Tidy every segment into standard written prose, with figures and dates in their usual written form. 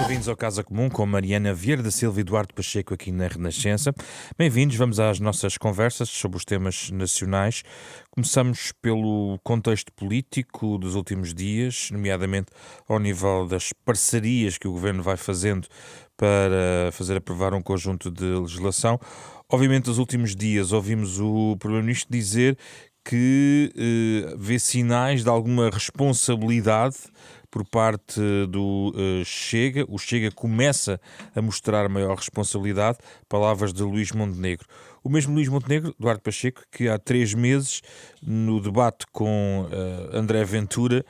Bem-vindos ao Casa Comum com Mariana Vieira da Silva e Eduardo Pacheco aqui na Renascença. Bem-vindos, vamos às nossas conversas sobre os temas nacionais. Começamos pelo contexto político dos últimos dias, nomeadamente ao nível das parcerias que o Governo vai fazendo para fazer aprovar um conjunto de legislação. Obviamente, nos últimos dias ouvimos o Primeiro-Ministro dizer que vê sinais de alguma responsabilidade por parte do Chega. O Chega começa a mostrar maior responsabilidade. Palavras de Luís Montenegro. O mesmo Luís Montenegro, Eduardo Pacheco, que há 3 meses, no debate com André Ventura,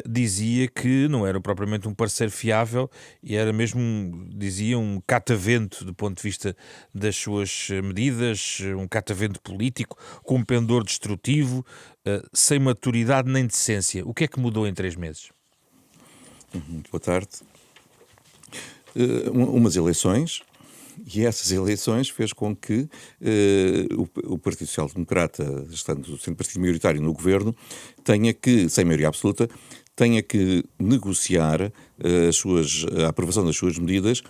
dizia que não era propriamente um parceiro fiável e era mesmo, dizia, um catavento do ponto de vista das suas medidas, um catavento político, com um pendor destrutivo, sem maturidade nem decência. O que é que mudou em 3 meses? Muito boa tarde. Umas eleições, e essas eleições fez com que o Partido Social Democrata, estando sendo partido maioritário no governo, tenha que, sem maioria absoluta, tenha que negociar a aprovação das suas medidas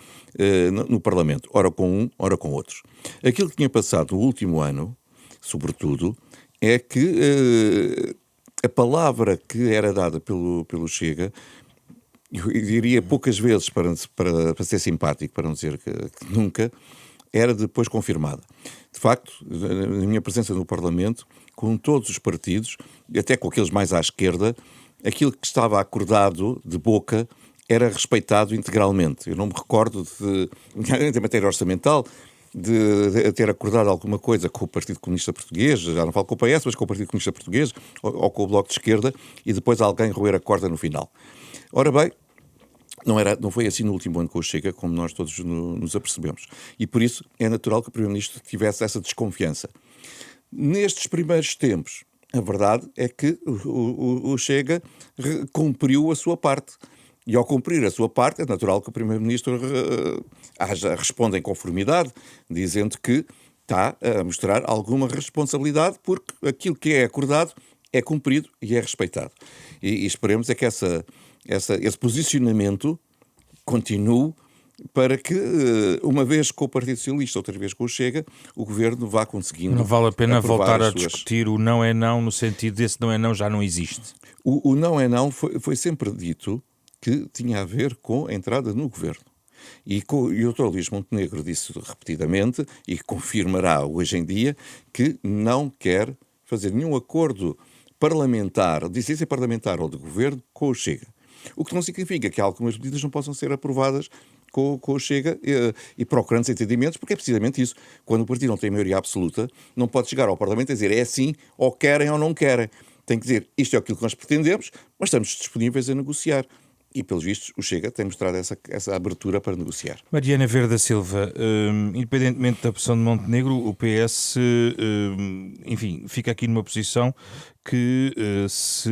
no Parlamento, ora com um, ora com outros. Aquilo que tinha passado no último ano, sobretudo, é que a palavra que era dada pelo Chega, eu diria poucas vezes, para ser simpático, para não dizer que nunca, era depois confirmada. De facto, na minha presença no Parlamento, com todos os partidos, e até com aqueles mais à esquerda, aquilo que estava acordado de boca era respeitado integralmente. Eu não me recordo em matéria orçamental, de ter acordado alguma coisa com o Partido Comunista Português, já não falo com o PS, mas com o Partido Comunista Português, ou com o Bloco de Esquerda, e depois alguém roer a corda no final. Ora bem, não foi assim no último ano com o Chega, como nós todos nos apercebemos. E por isso é natural que o Primeiro-Ministro tivesse essa desconfiança. Nestes primeiros tempos, a verdade é que o Chega cumpriu a sua parte. E ao cumprir a sua parte, é natural que o Primeiro-Ministro responda em conformidade, dizendo que está a mostrar alguma responsabilidade, porque aquilo que é acordado é cumprido e é respeitado. E esperemos é que esse posicionamento continue para que, uma vez com o Partido Socialista, outra vez com o Chega, o Governo vá conseguindo. Não vale a pena voltar a discutir o não é não, no sentido desse não é não já não existe. O não é não foi sempre dito que tinha a ver com a entrada no Governo. E o Dr. Luís Montenegro disse repetidamente, e confirmará hoje em dia, que não quer fazer nenhum acordo parlamentar, de ciência parlamentar ou de Governo, com o Chega. O que não significa que algumas medidas não possam ser aprovadas com o Chega e procurando entendimentos, porque é precisamente isso. Quando o partido não tem maioria absoluta, não pode chegar ao Parlamento e dizer é assim, ou querem ou não querem. Tem que dizer isto é aquilo que nós pretendemos, mas estamos disponíveis a negociar. E, pelos vistos, o Chega tem mostrado essa abertura para negociar. Mariana Vieira da Silva, independentemente da posição de Montenegro, o PS, enfim, fica aqui numa posição que se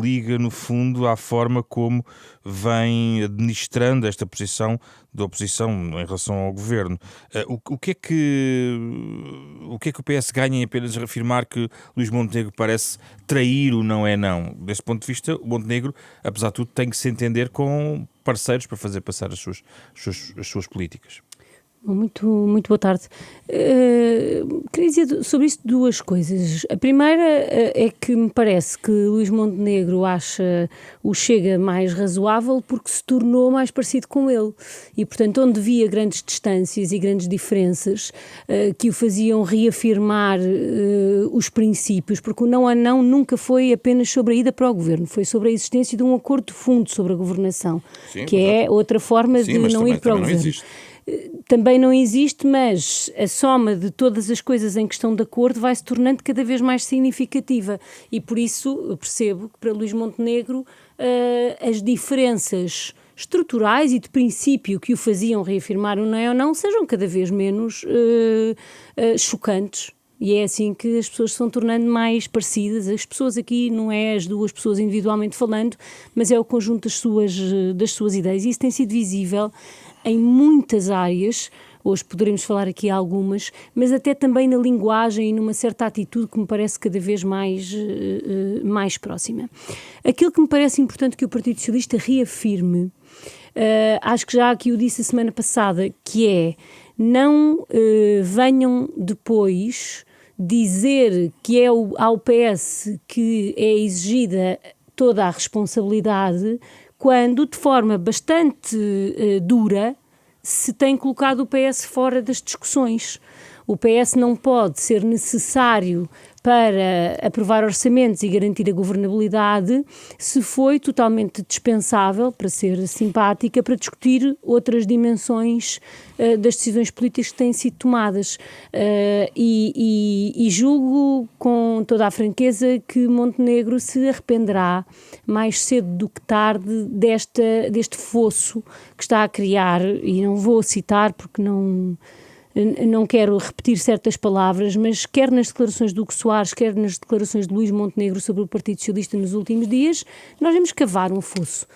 liga, no fundo, à forma como vem administrando esta posição da oposição em relação ao governo. O que é que o PS ganha em apenas reafirmar que Luís Montenegro parece trair o não é não? Desse ponto de vista, o Montenegro, apesar de tudo, tem que se entender com parceiros para fazer passar as suas políticas. Muito boa tarde. Queria dizer sobre isto 2 coisas. A primeira é que me parece que Luís Montenegro acha o Chega mais razoável porque se tornou mais parecido com ele. E, portanto, onde via grandes distâncias e grandes diferenças que o faziam reafirmar os princípios, porque o não a não nunca foi apenas sobre a ida para o governo, foi sobre a existência de um acordo de fundo sobre a governação, sim, que é outra forma de não ir para o governo. Existe. Também não existe, mas a soma de todas as coisas em que estão de acordo vai se tornando cada vez mais significativa e por isso eu percebo que para Luís Montenegro as diferenças estruturais e de princípio que o faziam reafirmar o não é ou não sejam cada vez menos chocantes. E é assim que as pessoas se vão tornando mais parecidas. As pessoas aqui não é as 2 pessoas individualmente falando, mas é o conjunto das suas ideias. E isso tem sido visível em muitas áreas, hoje poderemos falar aqui algumas, mas até também na linguagem e numa certa atitude que me parece cada vez mais próxima. Aquilo que me parece importante que o Partido Socialista reafirme Acho que já aqui o disse a semana passada, que é, não venham depois dizer que é ao PS que é exigida toda a responsabilidade, quando de forma bastante dura se tem colocado o PS fora das discussões. O PS não pode ser necessário para aprovar orçamentos e garantir a governabilidade se foi totalmente dispensável, para ser simpática, para discutir outras dimensões das decisões políticas que têm sido tomadas. E julgo com toda a franqueza que Montenegro se arrependerá mais cedo do que tarde deste fosso que está a criar, e não vou citar porque não quero repetir certas palavras, mas quer nas declarações do Hugo Soares, quer nas declarações de Luís Montenegro sobre o Partido Socialista nos últimos dias, nós vamos cavar um fosso.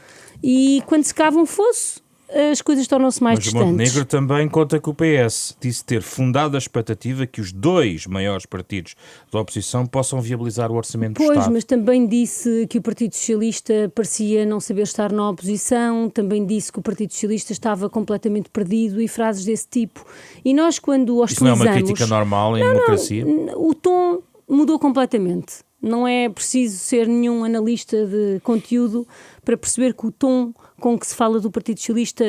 E quando se cava um fosso, as coisas tornam-se mais distantes. Mas Montenegro também conta que o PS disse ter fundado a expectativa que os dois maiores partidos da oposição possam viabilizar o orçamento do Estado. Pois, mas também disse que o Partido Socialista parecia não saber estar na oposição, também disse que o Partido Socialista estava completamente perdido e frases desse tipo. E nós, quando hostilizamos... Isso não é uma crítica normal em democracia? O tom mudou completamente. Não é preciso ser nenhum analista de conteúdo para perceber que o tom com que se fala do Partido Socialista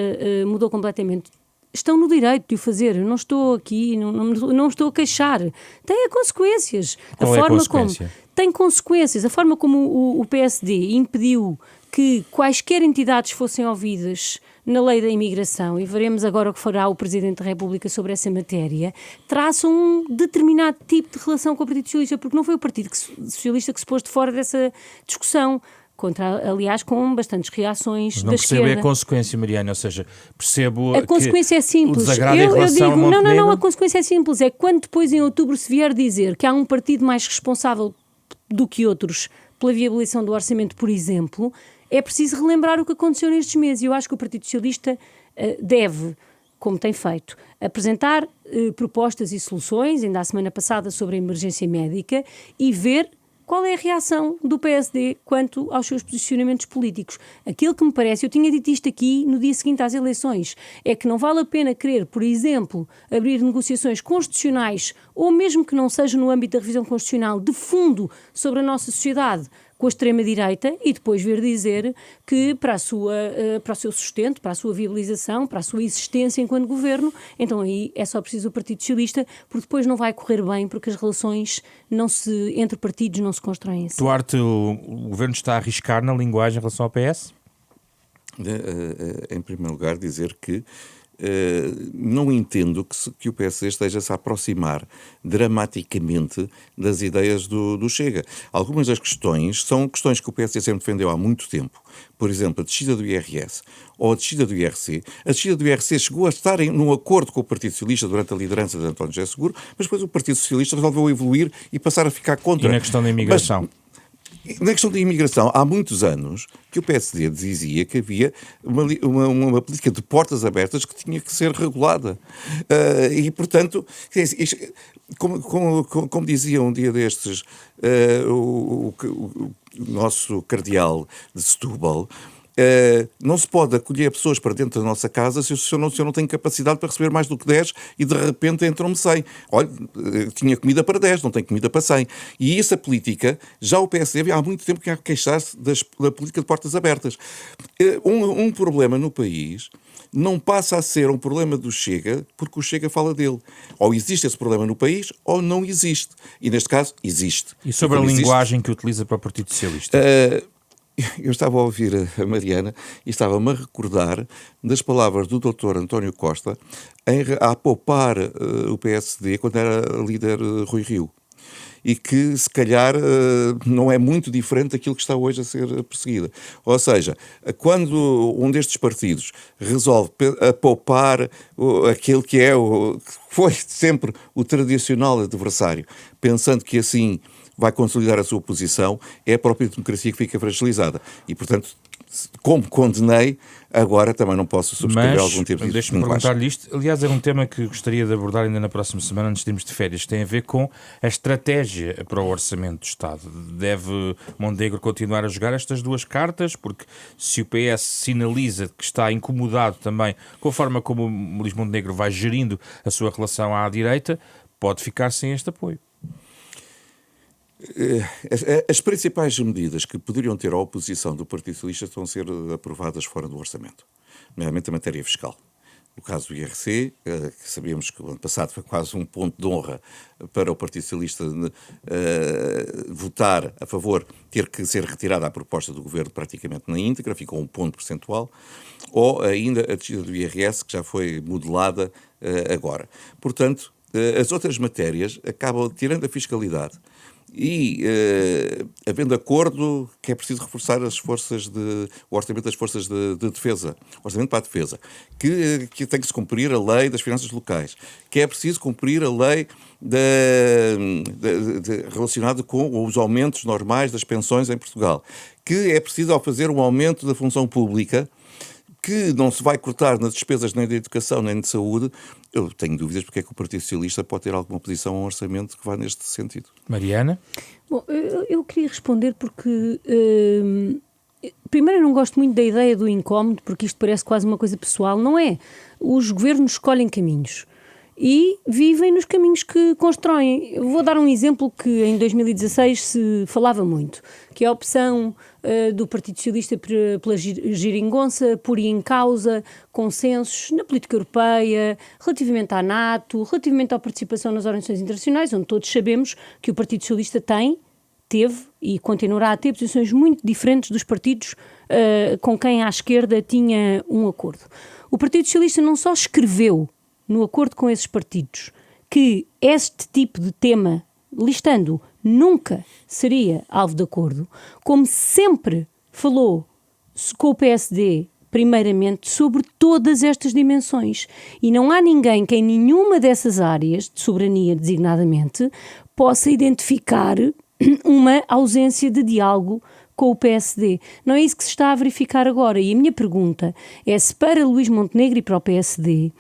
mudou completamente. Estão no direito de o fazer. Eu não estou aqui, não estou a queixar. Tem consequências. Qual é a consequência? Tem consequências. A forma como o PSD impediu que quaisquer entidades fossem ouvidas na lei da imigração, e veremos agora o que fará o Presidente da República sobre essa matéria, traça um determinado tipo de relação com o Partido Socialista, porque não foi o Partido Socialista que se pôs de fora dessa discussão, aliás, com bastantes reações da esquerda. Não percebo a consequência, Mariana, ou seja, percebo a consequência é simples. O desagrado em relação a Montenegro... Não, a consequência é simples, é quando depois em outubro se vier dizer que há um partido mais responsável do que outros pela viabilização do orçamento, por exemplo, é preciso relembrar o que aconteceu nestes meses. Eu acho que o Partido Socialista deve, como tem feito, apresentar propostas e soluções, ainda a semana passada sobre a emergência médica, e ver qual é a reação do PSD quanto aos seus posicionamentos políticos. Aquilo que me parece, eu tinha dito isto aqui no dia seguinte às eleições, é que não vale a pena querer, por exemplo, abrir negociações constitucionais, ou mesmo que não seja no âmbito da revisão constitucional, de fundo sobre a nossa sociedade, com a extrema-direita, e depois vir dizer que para o seu sustento, para a sua viabilização, para a sua existência enquanto governo, então aí é só preciso o Partido Socialista, porque depois não vai correr bem, porque as relações entre partidos não se constroem assim. Duarte, o governo está a arriscar na linguagem em relação ao PS? Em primeiro lugar, dizer que não entendo que o PSD esteja-se a aproximar dramaticamente das ideias do Chega. Algumas das questões são questões que o PSD sempre defendeu há muito tempo. Por exemplo, a descida do IRS ou a descida do IRC. A descida do IRC chegou a estar num acordo com o Partido Socialista durante a liderança de António José Seguro, mas depois o Partido Socialista resolveu evoluir e passar a ficar contra. E na questão da imigração? Na questão da imigração, há muitos anos que o PSD dizia que havia uma política de portas abertas que tinha que ser regulada. E, portanto, como dizia um dia destes o nosso cardeal de Setúbal, não se pode acolher pessoas para dentro da nossa casa se eu não tenho capacidade para receber mais do que 10 e de repente entram-me 100. Olha, tinha comida para 10, não tenho comida para 100. E essa política, já o PSD há muito tempo que há que queixar-se da política de portas abertas. Um problema no país não passa a ser um problema do Chega porque o Chega fala dele. Ou existe esse problema no país ou não existe. E neste caso, existe. E sobre a linguagem que utiliza para o Partido Socialista? Eu estava a ouvir a Mariana e estava-me a recordar das palavras do Dr. António Costa a poupar o PSD quando era líder Rui Rio. E que, se calhar, não é muito diferente daquilo que está hoje a ser perseguida. Ou seja, quando um destes partidos resolve poupar aquele que foi sempre o tradicional adversário, pensando que assim vai consolidar a sua posição, é a própria democracia que fica fragilizada. E, portanto, como condenei, agora também não posso subscrever algum tipo de deixe-me perguntar-lhe isto. Aliás, é um tema que gostaria de abordar ainda na próxima semana, antes de irmos de férias. Tem a ver com a estratégia para o Orçamento do Estado. Deve Montenegro continuar a jogar estas duas cartas? Porque se o PS sinaliza que está incomodado também com a forma como o Luís Montenegro vai gerindo a sua relação à direita, pode ficar sem este apoio. As principais medidas que poderiam ter a oposição do Partido Socialista estão a ser aprovadas fora do orçamento, nomeadamente a matéria fiscal. O caso do IRC, que sabíamos que o ano passado foi quase um ponto de honra para o Partido Socialista votar a favor, ter que ser retirada a proposta do Governo praticamente na íntegra, ficou um ponto percentual, ou ainda a descida do IRS, que já foi modelada agora. Portanto, as outras matérias acabam, tirando a fiscalidade, e havendo acordo que é preciso reforçar o orçamento das forças de defesa, o orçamento para a defesa, que tem que se cumprir a lei das finanças locais, que é preciso cumprir a lei relacionada com os aumentos normais das pensões em Portugal, que é preciso, ao fazer um aumento da função pública, que não se vai cortar nas despesas nem de educação nem de saúde. Eu tenho dúvidas porque é que o Partido Socialista pode ter alguma posição a um orçamento que vá neste sentido. Mariana? Bom, eu queria responder porque, primeiro, eu não gosto muito da ideia do incómodo, porque isto parece quase uma coisa pessoal. Não é. Os governos escolhem caminhos e vivem nos caminhos que constroem. Eu vou dar um exemplo que em 2016 se falava muito, que é a opção do Partido Socialista pela geringonça, por em causa consensos na política europeia, relativamente à NATO, relativamente à participação nas organizações internacionais, onde todos sabemos que o Partido Socialista teve e continuará a ter posições muito diferentes dos partidos com quem à esquerda tinha um acordo. O Partido Socialista não só escreveu no acordo com esses partidos que este tipo de tema, listando, nunca seria alvo de acordo, como sempre falou com o PSD, primeiramente, sobre todas estas dimensões. E não há ninguém que em nenhuma dessas áreas, de soberania designadamente, possa identificar uma ausência de diálogo com o PSD. Não é isso que se está a verificar agora. E a minha pergunta é se para Luís Montenegro e para o PSD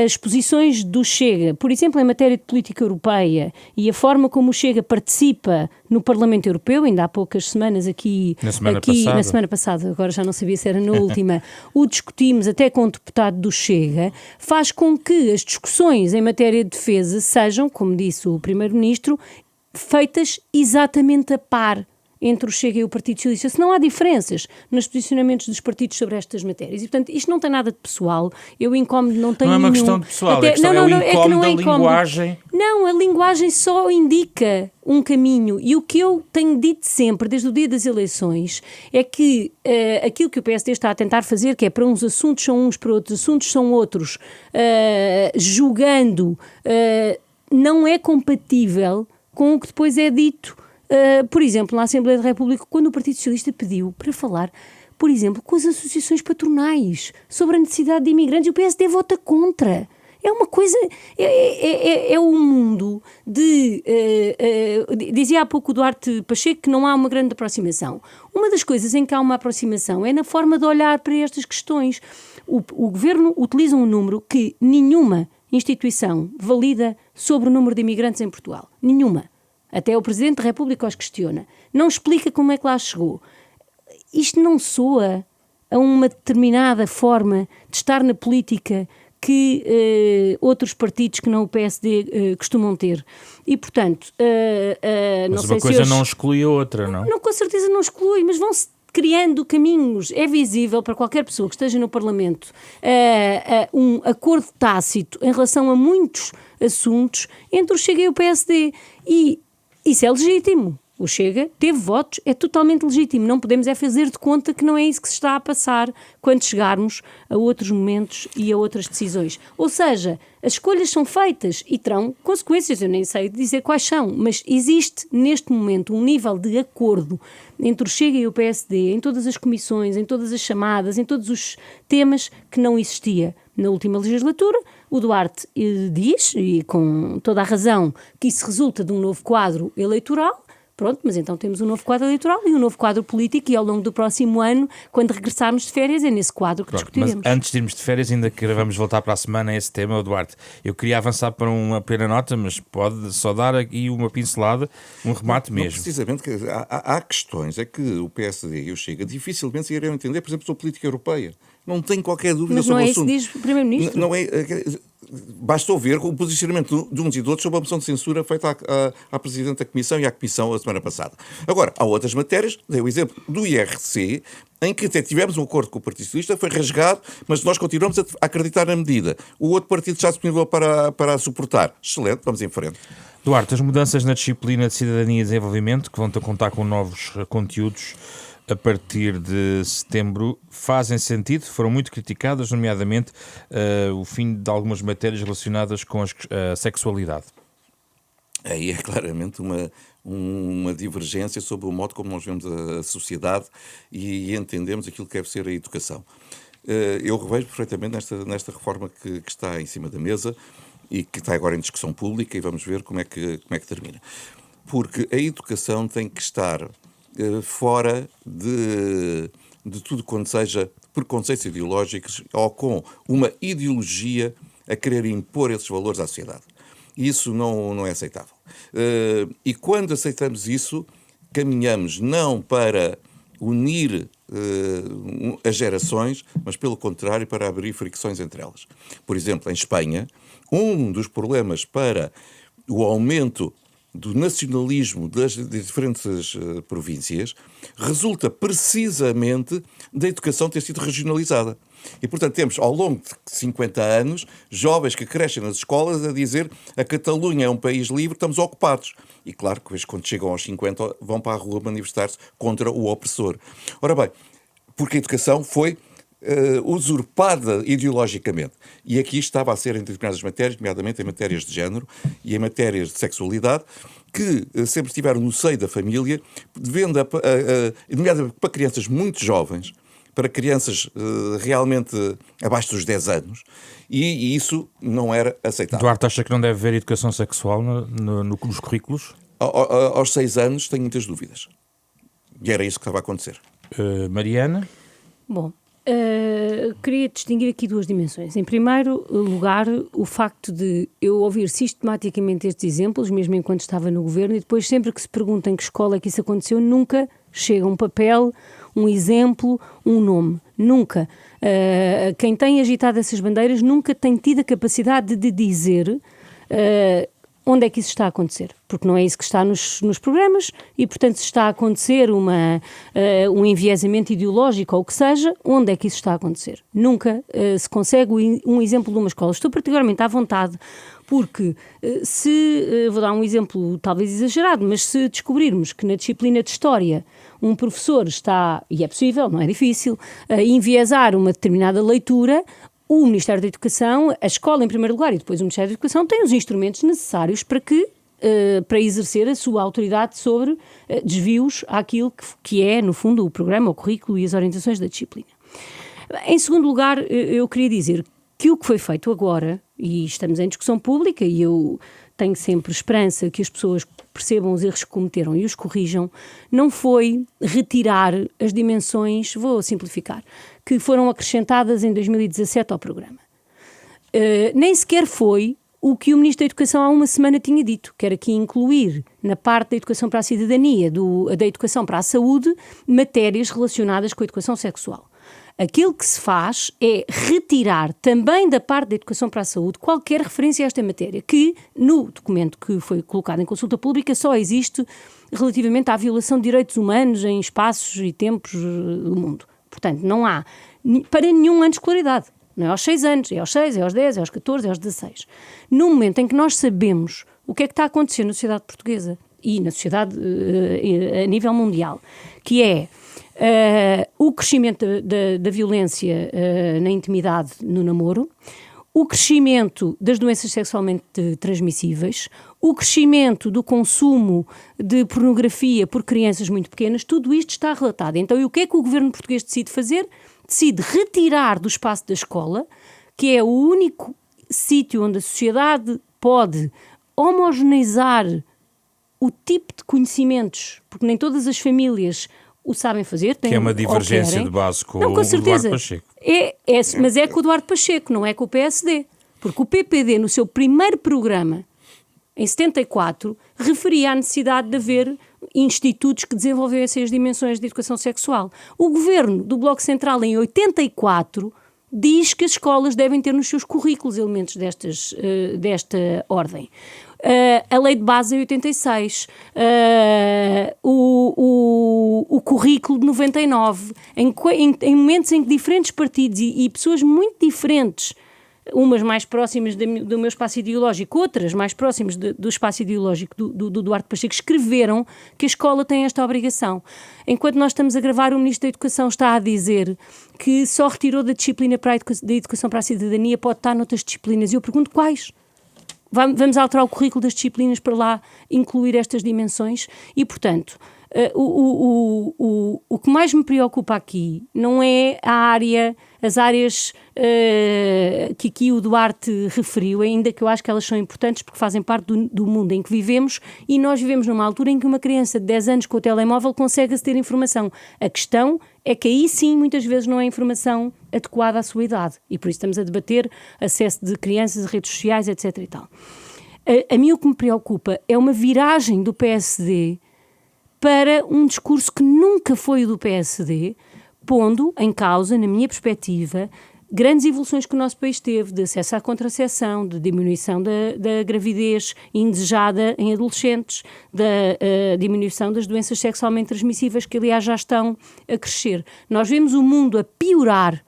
as posições do Chega, por exemplo, em matéria de política europeia e a forma como o Chega participa no Parlamento Europeu, ainda há poucas semanas na semana passada, agora já não sabia se era na última, o discutimos até com o deputado do Chega, faz com que as discussões em matéria de defesa sejam, como disse o Primeiro-Ministro, feitas exatamente a par entre o Chega e o Partido Socialista, se não há diferenças nos posicionamentos dos partidos sobre estas matérias. E, portanto, isto não tem nada de pessoal. Eu incómodo não tenho nenhum... Não é uma questão de pessoal, a questão é o incómodo da linguagem. Não, a linguagem só indica um caminho. E o que eu tenho dito sempre, desde o dia das eleições, é que aquilo que o PSD está a tentar fazer, que é para uns assuntos são uns, para outros assuntos são outros, julgando, não é compatível com o que depois é dito. Por exemplo, na Assembleia da República, quando o Partido Socialista pediu para falar, por exemplo, com as associações patronais sobre a necessidade de imigrantes, e o PSD vota contra. É uma coisa... É um mundo de... dizia há pouco o Duarte Pacheco que não há uma grande aproximação. Uma das coisas em que há uma aproximação é na forma de olhar para estas questões. O Governo utiliza um número que nenhuma instituição valida sobre o número de imigrantes em Portugal. Nenhuma. Até o Presidente da República os questiona. Não explica como é que lá chegou. Isto não soa a uma determinada forma de estar na política que outros partidos que não o PSD costumam ter. E, portanto, mas não sei uma coisa se não exclui a outra, não? Não, com certeza não exclui, mas vão-se criando caminhos. É visível para qualquer pessoa que esteja no Parlamento um acordo tácito em relação a muitos assuntos entre o Chega e o PSD. E isso é legítimo. O Chega teve votos, é totalmente legítimo. Não podemos é fazer de conta que não é isso que se está a passar quando chegarmos a outros momentos e a outras decisões. Ou seja, as escolhas são feitas e terão consequências. Eu nem sei dizer quais são, mas existe neste momento um nível de acordo entre o Chega e o PSD, em todas as comissões, em todas as chamadas, em todos os temas que não existia na última legislatura. O Duarte diz, e com toda a razão, que isso resulta de um novo quadro eleitoral. Pronto, mas então temos um novo quadro eleitoral e um novo quadro político, e ao longo do próximo ano, quando regressarmos de férias, é nesse quadro que discutiremos. Mas antes de irmos de férias, ainda que vamos voltar para a semana a esse tema, Duarte, eu queria avançar para uma pequena nota, mas pode só dar aqui uma pincelada, um remate mesmo. Precisamente, há questões, é que o PSD e o Chega dificilmente se irão entender, por exemplo, sobre política europeia. Não tenho qualquer dúvida sobre o assunto. Mas não é isso que diz o Primeiro-Ministro? Não é... Basta ouvir o posicionamento de uns e de outros sobre a moção de censura feita à Presidente da Comissão e à Comissão a semana passada. Agora, há outras matérias, dei o exemplo do IRC, em que até tivemos um acordo com o Partido Socialista, foi rasgado, mas nós continuamos a acreditar na medida. O outro partido está disponível para a suportar. Excelente, vamos em frente. Duarte, as mudanças na disciplina de Cidadania e Desenvolvimento, que vão ter a contar com novos conteúdos a partir de setembro, fazem sentido, foram muito criticadas, nomeadamente o fim de algumas matérias relacionadas com a sexualidade. Aí é claramente uma divergência sobre o modo como nós vemos a sociedade e entendemos aquilo que deve ser a educação. Eu revejo perfeitamente nesta reforma que está em cima da mesa e que está agora em discussão pública, e vamos ver como é que termina. Porque a educação tem que estar fora de tudo quanto seja preconceitos ideológicos ou com uma ideologia a querer impor esses valores à sociedade. Isso não é aceitável. E quando aceitamos isso, caminhamos não para unir as gerações, mas pelo contrário para abrir fricções entre elas. Por exemplo, em Espanha, um dos problemas para o aumento do nacionalismo das diferentes províncias resulta precisamente da educação ter sido regionalizada. E, portanto, temos, ao longo de 50 anos, jovens que crescem nas escolas a dizer a Catalunha é um país livre, estamos ocupados. E, claro, que quando chegam aos 50 vão para a rua manifestar-se contra o opressor. Ora bem, porque a educação foi usurpada ideologicamente. E aqui estava a ser em determinadas matérias, nomeadamente em matérias de género e em matérias de sexualidade, que sempre estiveram no seio da família, nomeadamente para crianças muito jovens, para crianças realmente abaixo dos 10 anos, e isso não era aceitável. Duarte, acha que não deve haver educação sexual nos currículos? Aos 6 anos tenho muitas dúvidas. E era isso que estava a acontecer. Mariana? Bom, queria distinguir aqui duas dimensões. Em primeiro lugar, o facto de eu ouvir sistematicamente estes exemplos, mesmo enquanto estava no governo, e depois sempre que se pergunta em que escola é que isso aconteceu, nunca chega um papel, um exemplo, um nome. Nunca. Quem tem agitado essas bandeiras nunca tem tido a capacidade de dizer onde é que isso está a acontecer, porque não é isso que está nos programas e, portanto, se está a acontecer um enviesamento ideológico ou o que seja, onde é que isso está a acontecer? Nunca se consegue um exemplo de uma escola. Estou particularmente à vontade porque vou dar um exemplo talvez exagerado, mas se descobrirmos que na disciplina de História um professor está, e é possível, não é difícil, a enviesar uma determinada leitura, o Ministério da Educação, a escola em primeiro lugar e depois o Ministério da Educação têm os instrumentos necessários para exercer a sua autoridade sobre desvios àquilo que é, no fundo, o programa, o currículo e as orientações da disciplina. Em segundo lugar, eu queria dizer que o que foi feito agora, e estamos em discussão pública e eu tenho sempre esperança que as pessoas percebam os erros que cometeram e os corrijam, não foi retirar as dimensões, vou simplificar, que foram acrescentadas em 2017 ao programa. Nem sequer foi o que o Ministro da Educação há uma semana tinha dito, que era que incluir na parte da educação para a cidadania, da educação para a saúde, matérias relacionadas com a educação sexual. Aquilo que se faz é retirar também da parte da educação para a saúde qualquer referência a esta matéria, que no documento que foi colocado em consulta pública só existe relativamente à violação de direitos humanos em espaços e tempos do mundo. Portanto, não há para nenhum ano de escolaridade. Não é aos 6 anos, é aos 6, é aos 10, é aos 14, é aos 16. No momento em que nós sabemos o que é que está a acontecer na sociedade portuguesa e na sociedade a nível mundial, que é o crescimento da violência na intimidade no namoro, o crescimento das doenças sexualmente transmissíveis, o crescimento do consumo de pornografia por crianças muito pequenas, tudo isto está relatado. Então, e o que é que o governo português decide fazer? Decide retirar do espaço da escola, que é o único sítio onde a sociedade pode homogeneizar o tipo de conhecimentos, porque nem todas as famílias o sabem fazer. Que é uma divergência de base com o Eduardo Pacheco. Mas é com o Eduardo Pacheco, não é com o PSD. Porque o PPD, no seu primeiro programa, em 74, referia à necessidade de haver institutos que desenvolvessem as dimensões de educação sexual. O governo do Bloco Central, em 84, diz que as escolas devem ter nos seus currículos elementos desta ordem. A lei de base em 86, o currículo de 99, em momentos em que diferentes partidos e pessoas muito diferentes, umas mais próximas do meu espaço ideológico, outras mais próximas do espaço ideológico do Eduardo Pacheco, escreveram que a escola tem esta obrigação. Enquanto nós estamos a gravar, o Ministro da Educação está a dizer que só retirou da disciplina da Educação para a Cidadania, pode estar noutras disciplinas. E eu pergunto quais? Vamos alterar o currículo das disciplinas para lá incluir estas dimensões e, portanto, o que mais me preocupa aqui não é as áreas que aqui o Duarte referiu, ainda que eu acho que elas são importantes porque fazem parte do mundo em que vivemos, e nós vivemos numa altura em que uma criança de 10 anos com o telemóvel consegue aceder à informação. A questão é que aí sim muitas vezes não é informação adequada à sua idade, e por isso estamos a debater acesso de crianças a redes sociais, etc. e tal. A mim o que me preocupa é uma viragem do PSD para um discurso que nunca foi o do PSD, pondo em causa, na minha perspectiva, grandes evoluções que o nosso país teve de acesso à contracepção, de diminuição da gravidez indesejada em adolescentes, da diminuição das doenças sexualmente transmissíveis, que aliás já estão a crescer. Nós vemos o mundo a piorar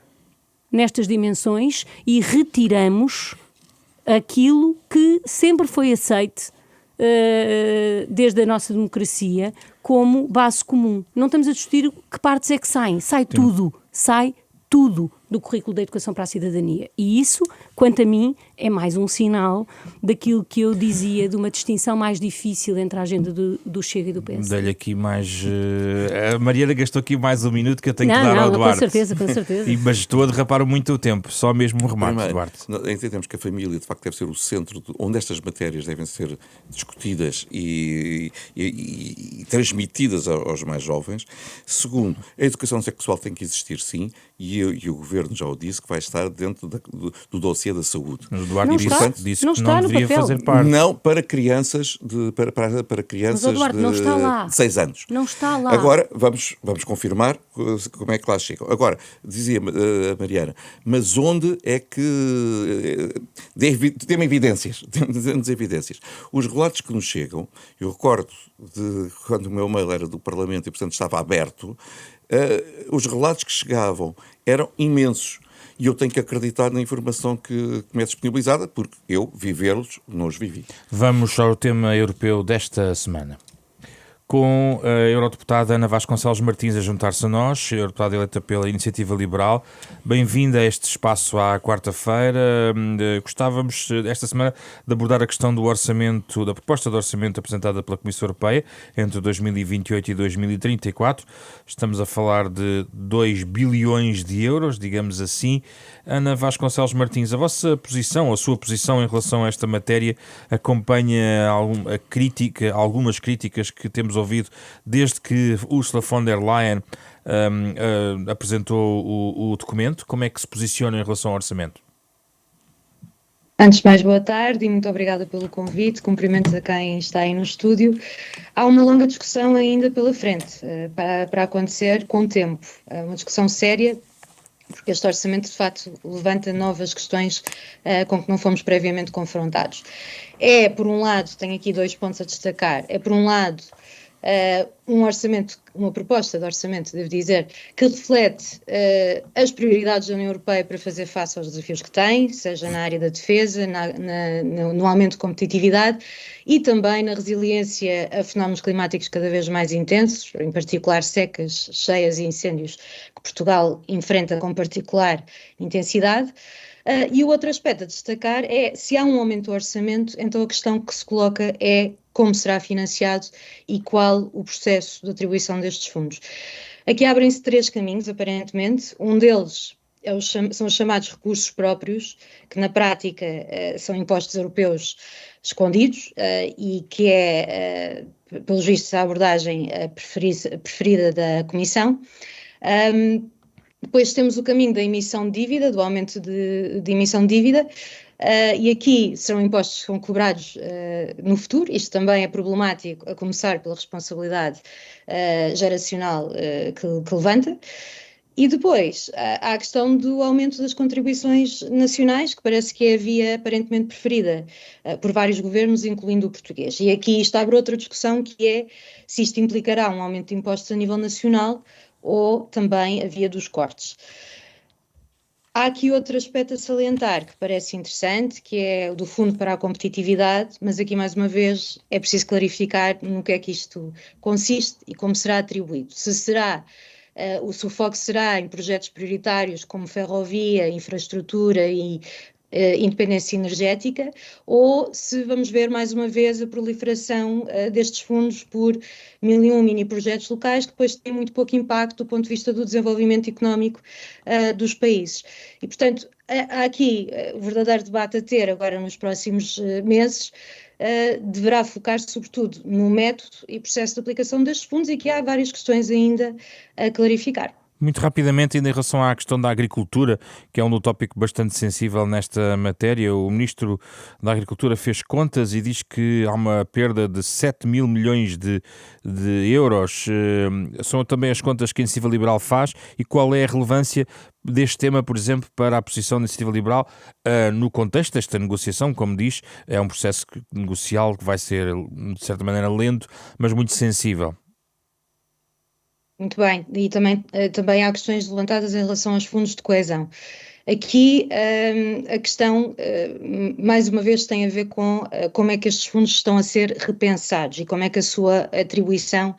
nestas dimensões e retiramos aquilo que sempre foi aceite desde a nossa democracia como base comum. Não estamos a discutir que partes é que saem. Sai tudo do currículo da Educação para a Cidadania. E isso, quanto a mim, é mais um sinal daquilo que eu dizia de uma distinção mais difícil entre a agenda do Chega e do PS. Dei-lhe aqui mais... a Mariana gastou aqui mais um minuto que eu tenho que dar ao Duarte. Com certeza. Mas estou a derrapar muito o tempo. Só mesmo um remate, Duarte. Entendemos que a família, de facto, deve ser o centro onde estas matérias devem ser discutidas e transmitidas aos mais jovens. Segundo, a educação sexual tem que existir, sim, e o Governo já o disse, que vai estar dentro do dossiê da saúde. Mas o Duarte disse que não deveria fazer parte. Não para crianças para crianças Eduardo, não está lá. De 6 anos. Não está lá. Agora, vamos confirmar como é que lá chegam. Agora, dizia a Mariana, mas onde é que... Temos evidências. Os relatos que nos chegam, eu recordo de quando o meu mail era do Parlamento e, portanto, estava aberto, os relatos que chegavam eram imensos. E eu tenho que acreditar na informação que me é disponibilizada, porque eu, vivê-los, não os vivi. Vamos ao tema europeu desta semana. Com a eurodeputada Ana Vasconcelos Martins a juntar-se a nós, a eurodeputada eleita pela Iniciativa Liberal. Bem-vinda a este espaço à quarta-feira. Gostávamos, esta semana, de abordar a questão do orçamento, da proposta de orçamento apresentada pela Comissão Europeia entre 2028 e 2034. Estamos a falar de 2 bilhões de euros, digamos assim. Ana Vasconcelos Martins, a sua posição em relação a esta matéria acompanha algumas críticas que temos ouvido desde que Ursula von der Leyen apresentou o documento. Como é que se posiciona em relação ao orçamento? Antes de mais, boa tarde e muito obrigada pelo convite. Cumprimentos a quem está aí no estúdio. Há uma longa discussão ainda pela frente para acontecer com o tempo. Uma discussão séria, porque este orçamento, de facto, levanta novas questões com que não fomos previamente confrontados. Por um lado, tenho aqui 2 pontos a destacar, por um lado, uma proposta de orçamento, devo dizer, que reflete as prioridades da União Europeia para fazer face aos desafios que tem, seja na área da defesa, no aumento de competitividade e também na resiliência a fenómenos climáticos cada vez mais intensos, em particular secas, cheias e incêndios que Portugal enfrenta com particular intensidade. E o outro aspecto a destacar é, se há um aumento do orçamento, então a questão que se coloca é como será financiado e qual o processo de atribuição destes fundos. Aqui abrem-se 3 caminhos, aparentemente. Um deles são os chamados recursos próprios, que na prática são impostos europeus escondidos e que pelos vistos, a abordagem preferida da Comissão. Depois temos o caminho da emissão de dívida, do aumento de emissão de dívida, e aqui serão impostos que são cobrados no futuro. Isto também é problemático, a começar pela responsabilidade geracional que levanta. E depois há a questão do aumento das contribuições nacionais, que parece que é a via aparentemente preferida por vários governos, incluindo o português. E aqui isto abre outra discussão, que é se isto implicará um aumento de impostos a nível nacional ou também a via dos cortes. Há aqui outro aspecto a salientar que parece interessante, que é o do Fundo para a Competitividade, mas aqui mais uma vez é preciso clarificar no que é que isto consiste e como será atribuído. Se o foco será em projetos prioritários como ferrovia, infraestrutura e independência energética, ou se vamos ver mais uma vez a proliferação destes fundos por 1001 mini-projetos locais que depois têm muito pouco impacto do ponto de vista do desenvolvimento económico dos países. E, portanto, há aqui o verdadeiro debate a ter agora nos próximos meses. Deverá focar-se sobretudo no método e processo de aplicação destes fundos, e que há várias questões ainda a clarificar. Muito rapidamente, ainda em relação à questão da agricultura, que é um tópico bastante sensível nesta matéria, o Ministro da Agricultura fez contas e diz que há uma perda de 7 mil milhões de euros. São também as contas que a Iniciativa Liberal faz, e qual é a relevância deste tema, por exemplo, para a posição da Iniciativa Liberal no contexto desta negociação? Como diz, é um processo negocial que vai ser, de certa maneira, lento, mas muito sensível. Muito bem, e também há questões levantadas em relação aos fundos de coesão. Aqui a questão, mais uma vez, tem a ver com como é que estes fundos estão a ser repensados e como é que a sua atribuição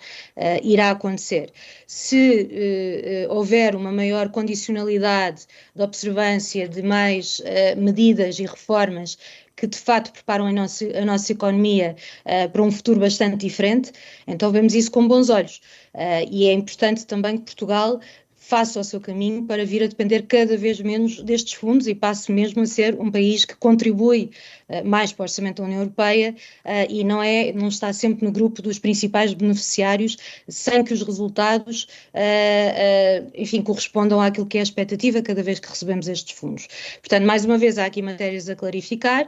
irá acontecer. Se houver uma maior condicionalidade de observância de mais medidas e reformas que de fato preparam a nossa economia para um futuro bastante diferente, então vemos isso com bons olhos. E é importante também que Portugal faça o seu caminho para vir a depender cada vez menos destes fundos e passe mesmo a ser um país que contribui mais para o orçamento da União Europeia e não está sempre no grupo dos principais beneficiários, sem que os resultados, enfim, correspondam àquilo que é a expectativa cada vez que recebemos estes fundos. Portanto, mais uma vez, há aqui matérias a clarificar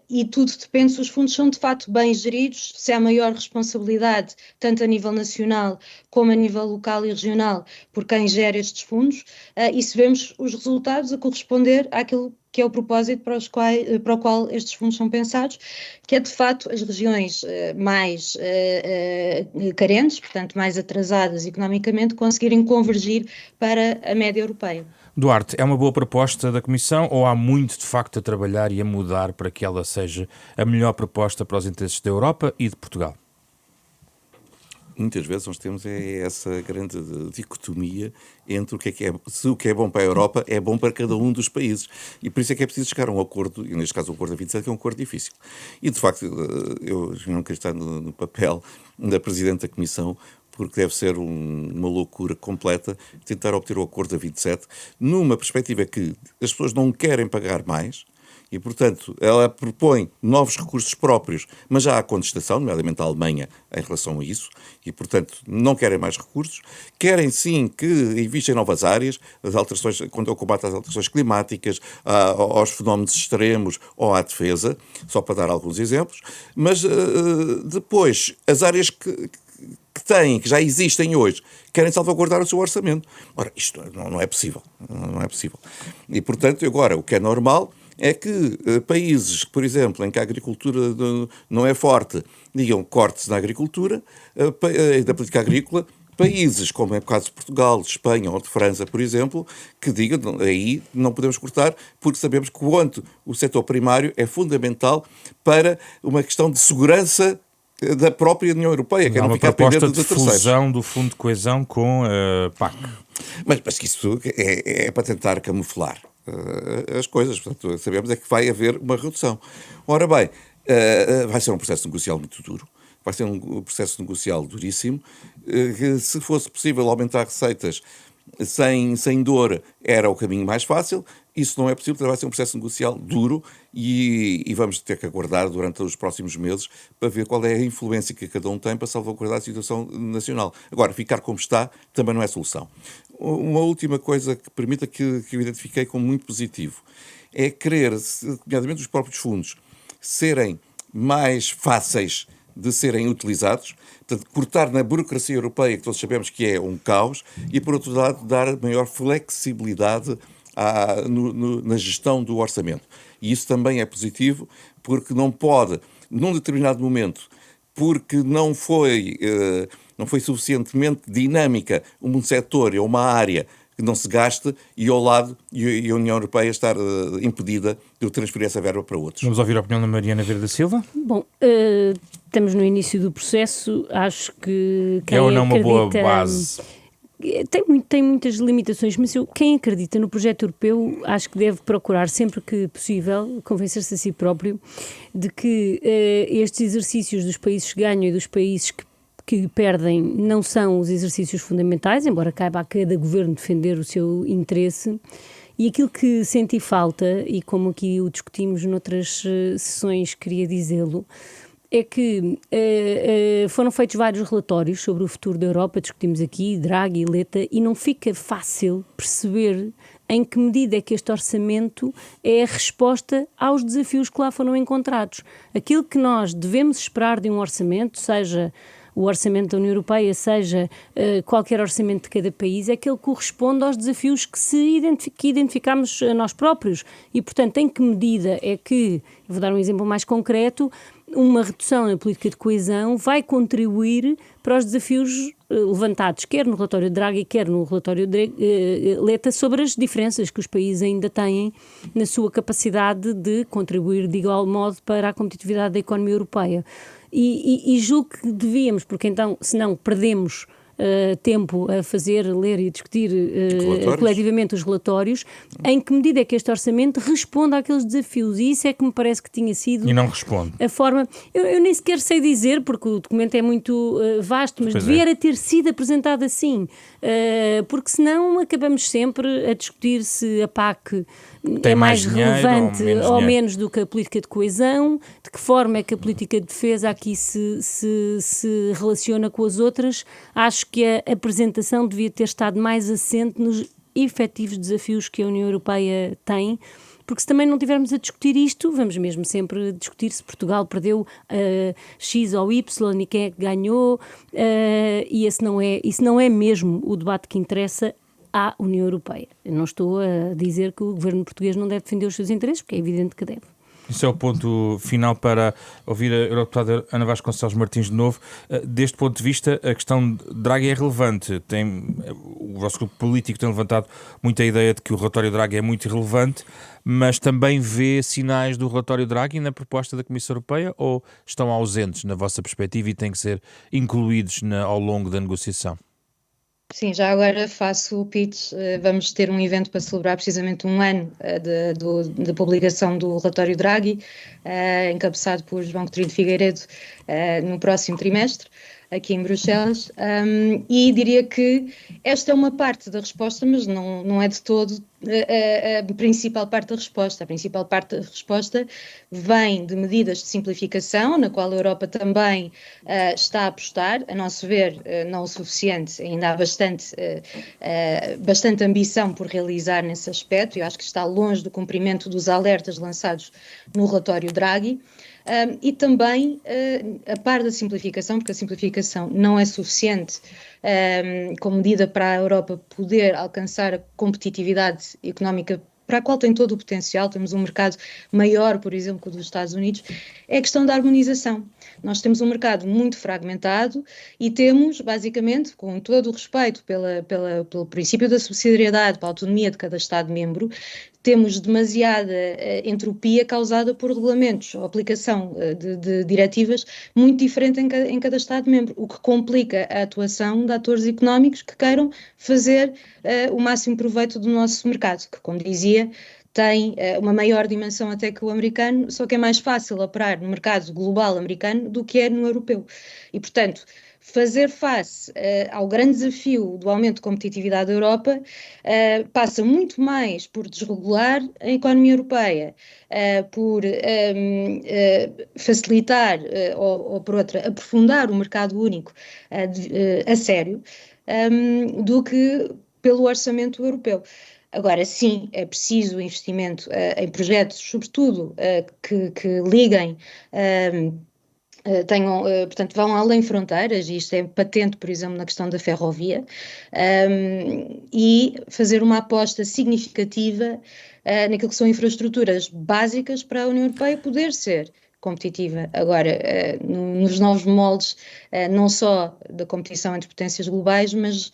e tudo depende se os fundos são de fato bem geridos, se há maior responsabilidade, tanto a nível nacional como a nível local e regional, por quem gera estes fundos, e se vemos os resultados a corresponder àquilo que é o propósito para o qual estes fundos são pensados, que é de facto as regiões mais carentes, portanto mais atrasadas economicamente, conseguirem convergir para a média europeia. Duarte, é uma boa proposta da Comissão ou há muito de facto a trabalhar e a mudar para que ela seja a melhor proposta para os interesses da Europa e de Portugal? Muitas vezes nós temos essa grande dicotomia entre se o que é bom para a Europa é bom para cada um dos países. E por isso é que é preciso chegar a um acordo, e neste caso o acordo da 27, que é um acordo difícil. E de facto, eu não quero estar no papel da Presidente da Comissão, porque deve ser uma loucura completa tentar obter o acordo da 27, numa perspectiva que as pessoas não querem pagar mais. E, portanto, ela propõe novos recursos próprios, mas já há contestação, nomeadamente a Alemanha, em relação a isso, e, portanto, não querem mais recursos. Querem, sim, que investem em novas áreas, as alterações, quando o combate às alterações climáticas, aos fenómenos extremos ou à defesa, só para dar alguns exemplos. Mas, depois, as áreas que já existem hoje, querem salvaguardar o seu orçamento. Ora, isto não é possível. Não é possível. E, portanto, agora, o que é normal é que países, por exemplo, em que a agricultura não é forte, digam cortes na agricultura, da política agrícola, países, como é o caso de Portugal, de Espanha ou de França, por exemplo, que digam, aí não podemos cortar, porque sabemos que o setor primário é fundamental para uma questão de segurança da própria União Europeia, que é não ficar dependente de terceiros. Uma proposta de fusão do Fundo de Coesão com a PAC. Mas que isso é para tentar camuflar as coisas. Portanto, sabemos é que vai haver uma redução. Ora bem, vai ser um processo negocial muito duro, vai ser um processo negocial duríssimo. Se fosse possível aumentar receitas, sem dor era o caminho mais fácil. Isso não é possível, vai ser um processo negocial duro e vamos ter que aguardar durante os próximos meses para ver qual é a influência que cada um tem para salvaguardar a situação nacional. Agora, ficar como está também não é solução. Uma última coisa que permita que eu identifiquei como muito positivo é querer, nomeadamente os próprios fundos, serem mais fáceis de serem utilizados, portanto, cortar na burocracia europeia, que todos sabemos que é um caos, e, por outro lado, dar maior flexibilidade na gestão do orçamento. E isso também é positivo, porque não pode, num determinado momento, porque não foi suficientemente dinâmica um setor ou uma área que não se gaste e ao lado e a União Europeia estar impedida de transferir essa verba para outros. Vamos ouvir a opinião da Mariana Vieira da Silva? Bom, estamos no início do processo, acho que quem é ou não acredita, uma boa base? Tem muitas limitações, mas quem acredita no projeto europeu acho que deve procurar sempre que possível convencer-se a si próprio de que estes exercícios dos países que ganham e dos países que perdem não são os exercícios fundamentais, embora caiba a cada governo defender o seu interesse. E aquilo que senti falta, e como aqui o discutimos noutras sessões, queria dizê-lo, é que foram feitos vários relatórios sobre o futuro da Europa, discutimos aqui, Draghi e Letta, e não fica fácil perceber em que medida é que este orçamento é a resposta aos desafios que lá foram encontrados. Aquilo que nós devemos esperar de um orçamento, seja o orçamento da União Europeia, seja qualquer orçamento de cada país, é que ele corresponde aos desafios que identificamos nós próprios. E, portanto, em que medida é que, vou dar um exemplo mais concreto, uma redução na política de coesão vai contribuir para os desafios levantados, quer no relatório de Draghi, quer no relatório de Letta, sobre as diferenças que os países ainda têm na sua capacidade de contribuir de igual modo para a competitividade da economia europeia. E julgo que devíamos, porque então, senão perdemos tempo a fazer, ler e discutir coletivamente os relatórios, em que medida é que este orçamento responde àqueles desafios, e isso é que me parece que tinha sido... E não responde. A forma... Eu nem sequer sei dizer, porque o documento é muito vasto, mas devia ter sido apresentado assim, porque senão acabamos sempre a discutir se a PAC é mais relevante ou menos do que a política de coesão, de que forma é que a política de defesa aqui se relaciona com as outras. Acho que a apresentação devia ter estado mais assente nos efetivos desafios que a União Europeia tem, porque se também não tivermos a discutir isto, vamos mesmo sempre discutir se Portugal perdeu X ou Y e quem é que ganhou, e isso não é mesmo o debate que interessa à União Europeia. Eu não estou a dizer que o governo português não deve defender os seus interesses, porque é evidente que deve. Isso é o ponto final para ouvir a eurodeputada Ana Vasconcelos Martins de novo. Deste ponto de vista, a questão de Draghi é relevante. O vosso grupo político tem levantado muita ideia de que o relatório Draghi é muito relevante, mas também vê sinais do relatório Draghi na proposta da Comissão Europeia, ou estão ausentes na vossa perspectiva e têm que ser incluídos ao longo da negociação? Sim, já agora faço o pitch. Vamos ter um evento para celebrar precisamente um ano da publicação do relatório Draghi, encabeçado por João Coutinho de Figueiredo, no próximo trimestre, aqui em Bruxelas, e diria que esta é uma parte da resposta, mas não é de todo a principal parte da resposta. A principal parte da resposta vem de medidas de simplificação, na qual a Europa também está a apostar, a nosso ver, não o suficiente, ainda há bastante ambição por realizar nesse aspecto. Eu acho que está longe do cumprimento dos alertas lançados no relatório Draghi. E também, a par da simplificação, porque a simplificação não é suficiente como medida para a Europa poder alcançar a competitividade económica para a qual tem todo o potencial. Temos um mercado maior, por exemplo, que o dos Estados Unidos, é a questão da harmonização. Nós temos um mercado muito fragmentado e temos, basicamente, com todo o respeito pelo princípio da subsidiariedade, pela autonomia de cada Estado-membro, temos demasiada entropia causada por regulamentos ou aplicação de diretivas muito diferente em cada Estado-membro, o que complica a atuação de atores económicos que queiram fazer o máximo proveito do nosso mercado, que, como dizia, tem uma maior dimensão até que o americano, só que é mais fácil operar no mercado global americano do que é no europeu. E, portanto, fazer face ao grande desafio do aumento de competitividade da Europa passa muito mais por desregular a economia europeia, por facilitar ou por outra, aprofundar o mercado único a sério, do que pelo orçamento europeu. Agora, sim, é preciso investimento em projetos, sobretudo, que liguem, portanto, vão além fronteiras, e isto é patente, por exemplo, na questão da ferrovia, e fazer uma aposta significativa naquilo que são infraestruturas básicas para a União Europeia poder ser competitiva. Agora, nos novos moldes, não só da competição entre potências globais, mas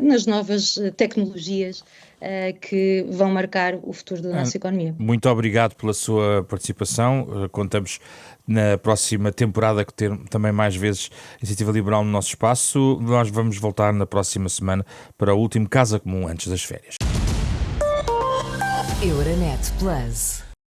nas novas tecnologias que vão marcar o futuro da nossa economia. Muito obrigado pela sua participação. Contamos na próxima temporada que ter também mais vezes Iniciativa Liberal no nosso espaço. Nós vamos voltar na próxima semana para o último Casa Comum antes das férias. Euronet Plus.